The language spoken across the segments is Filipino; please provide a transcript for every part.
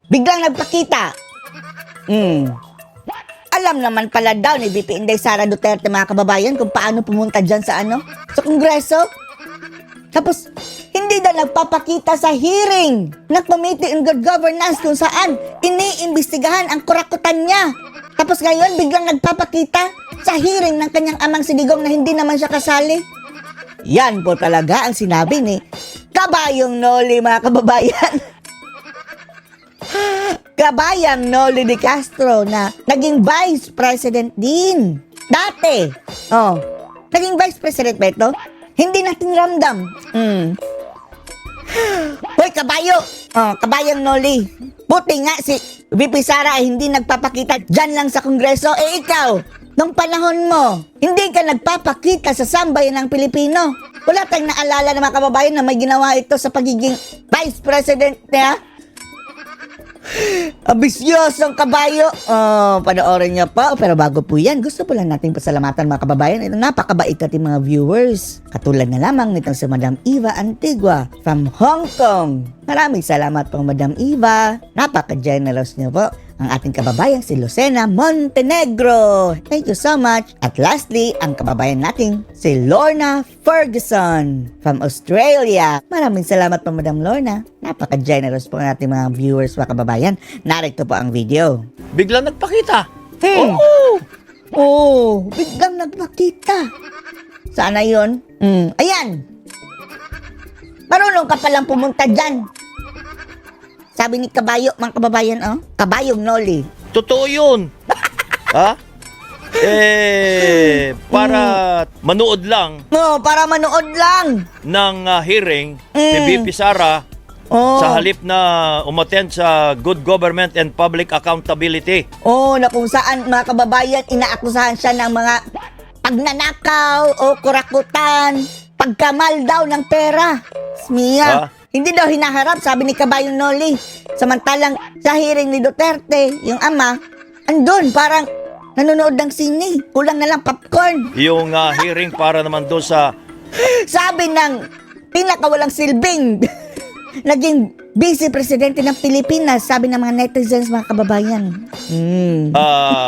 biglang nagpakita. Alam naman pala daw ni VP Inday Sara Duterte, mga kababayan, kung paano pumunta dyan sa sa Kongreso. Tapos, hindi na nagpapakita sa hearing ng Committee on Good Governance kung saan iniimbestigahan ang kurakutan niya. Tapos ngayon, biglang nagpapakita sa hearing ng kanyang amang si Digong na hindi naman siya kasali. Yan po talaga ang sinabi ni Kabayong Noli, mga kababayan. Kabayang Noli de Castro na naging Vice President din. Dati. Naging Vice President ba ito? Hindi natin ramdam. Hoy, Kabayo! Kabayang Noli. Buti nga si VP Sara ay hindi nagpapakita dyan lang sa Kongreso. Ikaw, nung panahon mo, hindi ka nagpapakita sa sambayan ng Pilipino. Wala tayong naalala ng mga kababayan na may ginawa ito sa pagiging Vice President niya. Abisyosong Kabayo. Panoorin niyo po. Pero bago po yan, gusto po lang natin pasalamatan, mga kababayan. Ito, napakabait natin mga viewers. Katulad na lamang nitong si Madam Eva Antigua from Hong Kong. Maraming salamat po, Madam Eva. Napaka-generous niyo po. Ang ating kababayan si Lucena Montenegro. Thank you so much. At lastly, ang kababayan nating si Lorna Ferguson from Australia. Maraming salamat po, Madam Lorna. Napaka-generous po ng ating mga viewers, mga kababayan. Narito po ang video. Biglang nagpakita. Biglang nagpakita. Sana yun? Ayan. Marunong ka palang pumunta dyan. Sabi ni Kabayo, mga kababayan, Kabayong Noli. Totoo yun. Ha? Para manood lang Para manood lang. ng hearing ni VP Sara sa halip na umattend sa Good Government and Public Accountability. Na kung saan, mga kababayan, inaakusahan siya ng mga pagnanakaw o kurakutan, pagkamal daw ng pera. Mia, hindi daw hinaharap, sabi ni Kabayong Noli. Samantalang sa hearing ni Duterte, yung ama, andun, parang nanonood ng sine. Kulang na lang popcorn. Yung hearing para naman doon sa Sabi ng pinakawalang silbing naging Vice Presidente ng Pilipinas, sabi ng mga netizens, mga kababayan.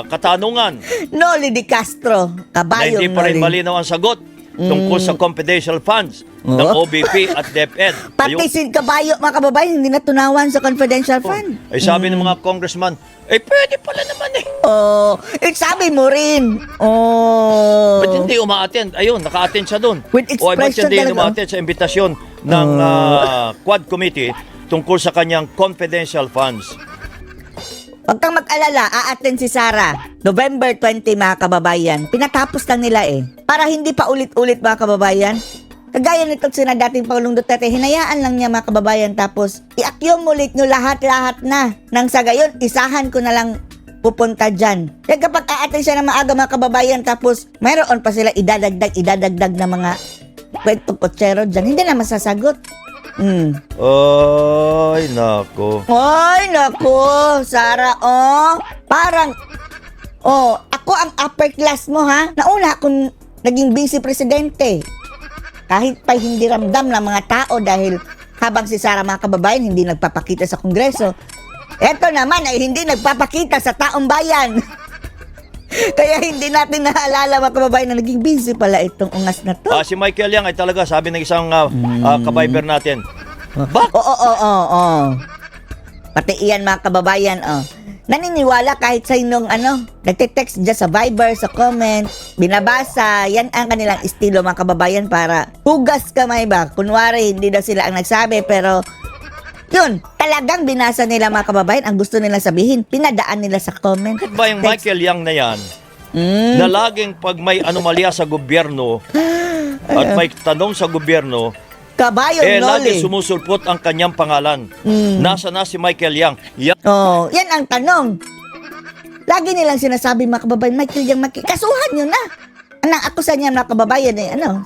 katanungan Noli de Castro, na Kabayong hindi pa rin Noli. malinaw ang sagot tungkol sa confidential funds ng OBP at DepEd. Pati si Kabayo, mga kababayan, hindi natunawan sa confidential fund. Ay sabi ng mga congressman, pwede pala naman Sabi mo rin. Ba't hindi umaattend? Ayun, naka-attend siya doon. With O ba't expression hindi talaga. umaattend sa imbitasyon ng Quad Committee tungkol sa kanyang confidential funds? Huwag kang mag-alala, a-attend si Sara. November 20, mga kababayan. Pinatapos lang nila Para hindi pa ulit-ulit, mga kababayan. Kagaya nito sina dating Pangulong Duterte, hinayaan lang niya, mga kababayan, tapos i-accumulate nyo lahat-lahat na. Nang sa gayon, isahan ko na lang pupunta dyan. Kaya kapag a-attend siya ng maaga, mga kababayan, tapos mayroon pa sila idadagdag na mga kwentong kotsero dyan, hindi na masasagot. Ay, nako. Ay, nako, Sara, parang, ako ang upper class mo, ha? Nauna akong naging vice presidente. Kahit pa hindi ramdam ng mga tao dahil habang si Sara, mga kababayan, hindi nagpapakita sa Kongreso. Eto naman ay hindi nagpapakita sa taong bayan. Kaya hindi natin naalala, mga kababayan, na naging busy pala itong ungas na to. Si Michael Yang ay talaga, sabi ng isang kabiber natin, Oo. Pati iyan, mga kababayan, naniniwala kahit sa inong nagte-text dyan sa Viber, sa comment, binabasa, yan ang kanilang estilo, mga kababayan, para hugas kamay ba. Kunwari, hindi daw sila ang nagsabi, pero yun, talagang binasa nila, mga kababayan, ang gusto nila sabihin, pinadaan nila sa comment. ba yung Michael Yang na yan, na laging pag may anomalya sa gobyerno at may tanong sa gobyerno, Kabayong Noli. lagi sumusulpot ang kanyang pangalan. Nasa na si Michael Yang? Yan ang tanong. Lagi nilang sinasabi, mga kababayan, Michael Yang, kasuhan nyo na. Anong akusa niya, mga kababayan,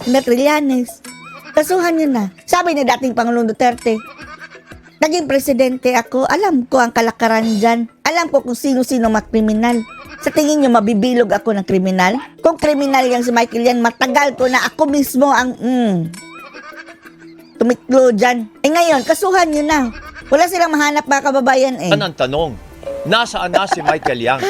Sina Trillanes. Kasuhan nyo na. Sabi ni dating Pangulong Duterte, naging presidente ako, alam ko ang kalakaran dyan. Alam ko kung sino-sino mga kriminal. Sa tingin nyo, mabibilog ako ng kriminal? Kung kriminal yang si Michael Yang, matagal ko na ako mismo ang tumiklo dyan. Ngayon, kasuhan nyo na. Wala silang mahanap mga kababayan eh. Ang tanong, nasaan na si Michael Yang?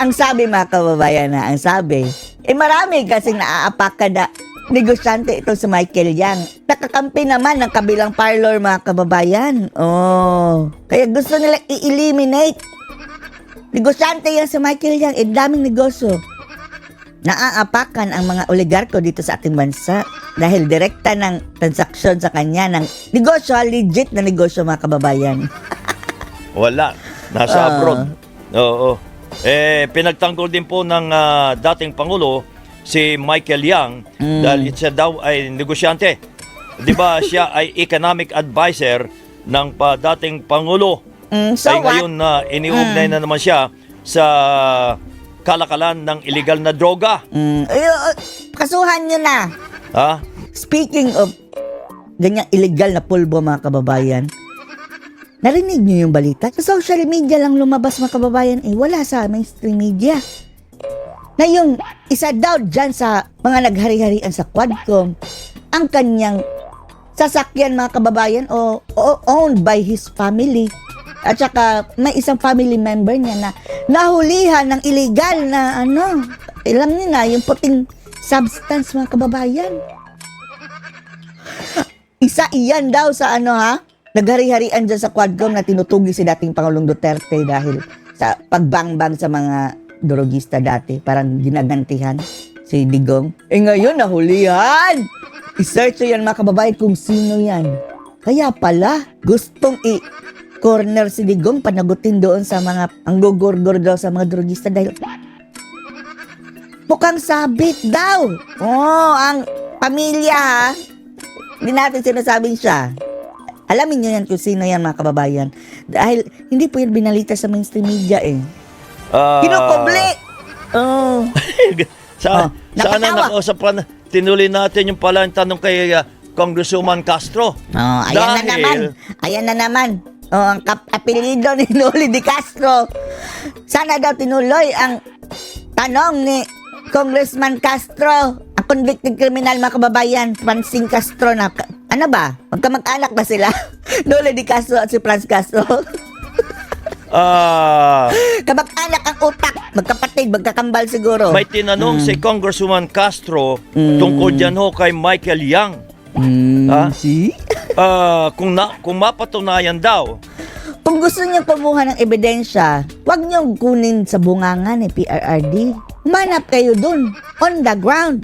Ang sabi mga kababayan ang sabi, marami kasing naaapak na negosyante ito si Michael Yang. Nakakampi naman ng kabilang parlor mga kababayan. Oh, kaya gusto nila i-eliminate. Negosyante yan si Michael Yang, daming negosyo. Naaapakan ang mga oligarko dito sa ating bansa dahil direkta ng transaksyon sa kanya ng negosyo, legit na negosyo mga kababayan. Wala. Nasa abroad. Oo. Pinagtanggol din po ng dating Pangulo si Michael Yang dahil siya daw ay negosyante. Di ba siya ay economic advisor ng dating Pangulo? So ay ngayon na iniugnay na naman siya sa kalakalan ng illegal na droga. Kasuhan nyo na. Ha? Speaking of ganyang illegal na pulbo mga kababayan, narinig nyo yung balita? Sa social media lang lumabas mga kababayan, wala sa mainstream media. Na yung isa daw dyan sa mga naghari-harian sa Quadcom, ang kanyang sasakyan mga kababayan o owned by his family. At saka may isang family member niya na nahulihan ng illegal na alam niyo na, yung puting substance mga kababayan. Isa iyan daw sa naghari-harian dyan sa Quadcom na tinutugi si dating Pangulong Duterte dahil sa pagbangbang sa mga drogista dati. Parang ginagantihan si Digong. Ngayon nahulihan! I-search yan mga kababayan kung sino yan. Kaya pala, gustong corner si Digong, panagutin doon sa mga ang gugurgur daw sa mga drogista dahil mukhang sabit daw. Ang pamilya hindi natin sinasabing siya. Alamin nyo yan kung sino yan mga kababayan. Dahil hindi po yan binalita sa mainstream media Kinukubli! Sana nakatawa. nakausap pa na, tinuloy natin yung pala yung tanong kay Congresswoman Castro. Ayan na naman. Ang apelido ni Noli de Castro. Sana daw tinuloy ang tanong ni Congressman Castro, ang convicted criminal mga kababayan, Francine Castro na, magkamag-anak ba sila? Noli de Castro at si Franz Castro. Kamag-anak ang utak, magkapatid, magkakambal siguro. May tinanong si Congresswoman Castro tungkol dyan kay Michael Yang. See? Kung mapatunayan daw. Kung gusto niyo kumuha ng ebidensya, huwag niyo kunin sa bungangan ni PRRD. Manap kayo dun, on the ground.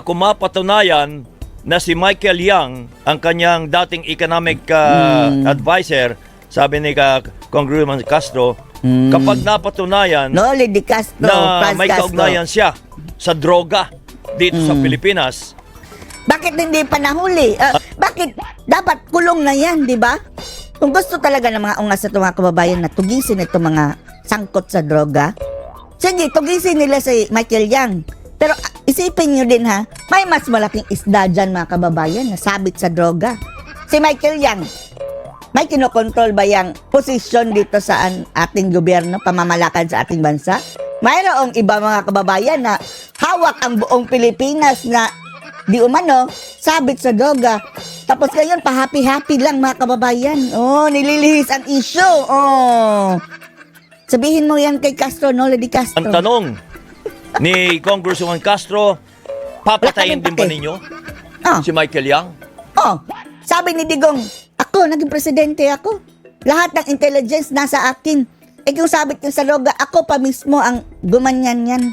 Kung mapatunayan na si Michael Yang, ang kanyang dating economic advisor, sabi ni Congressman Castro, kapag napatunayan Noli de Castro, na Franz may Castro, kaugnayan siya sa droga dito sa Pilipinas, bakit hindi pa nahuli? Bakit dapat kulong na yan, di ba? Kung gusto talaga ng mga ungas at mga kababayan na tugisin itong mga sangkot sa droga, sige, tugisin nila si Michael Yang. Pero isipin nyo din may mas malaking isda dyan mga kababayan na sabit sa droga. Si Michael Yang, may kinokontrol ba yung posisyon dito sa ating gobyerno, pamamalakan sa ating bansa? Mayroong iba mga kababayan na hawak ang buong Pilipinas na di umano, sabit sa droga. Tapos ngayon, pa-happy-happy lang mga kababayan. Nililihis ang issue. Sabihin mo yan kay Castro, Noli de Castro. ang tanong ni Congresswoman Castro, papatayin din ba ninyo si Michael Yang? Sabi ni Digong, naging presidente ako. Lahat ng intelligence nasa akin. Kung sabit yung sa droga, ako pa mismo ang gumanyan yan.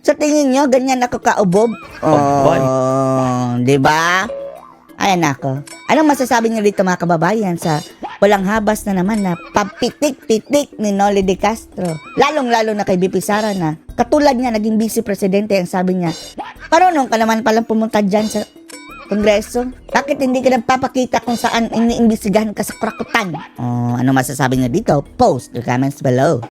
So tingin nyo, ganyan ako kaubob? Diba? Ayan ako. Anong masasabi nyo dito mga kababayan sa walang habas na naman na papitik-pitik ni Noli de Castro? Lalong-lalo na kay BP Sara na katulad niya, naging vice presidente, ang sabi niya, marunong ka naman palang pumunta dyan sa Kongreso. Bakit hindi ka nagpapakita kung saan iniimbestigahan ka sa kurakutan? Ano masasabi nyo dito? Post your comments below.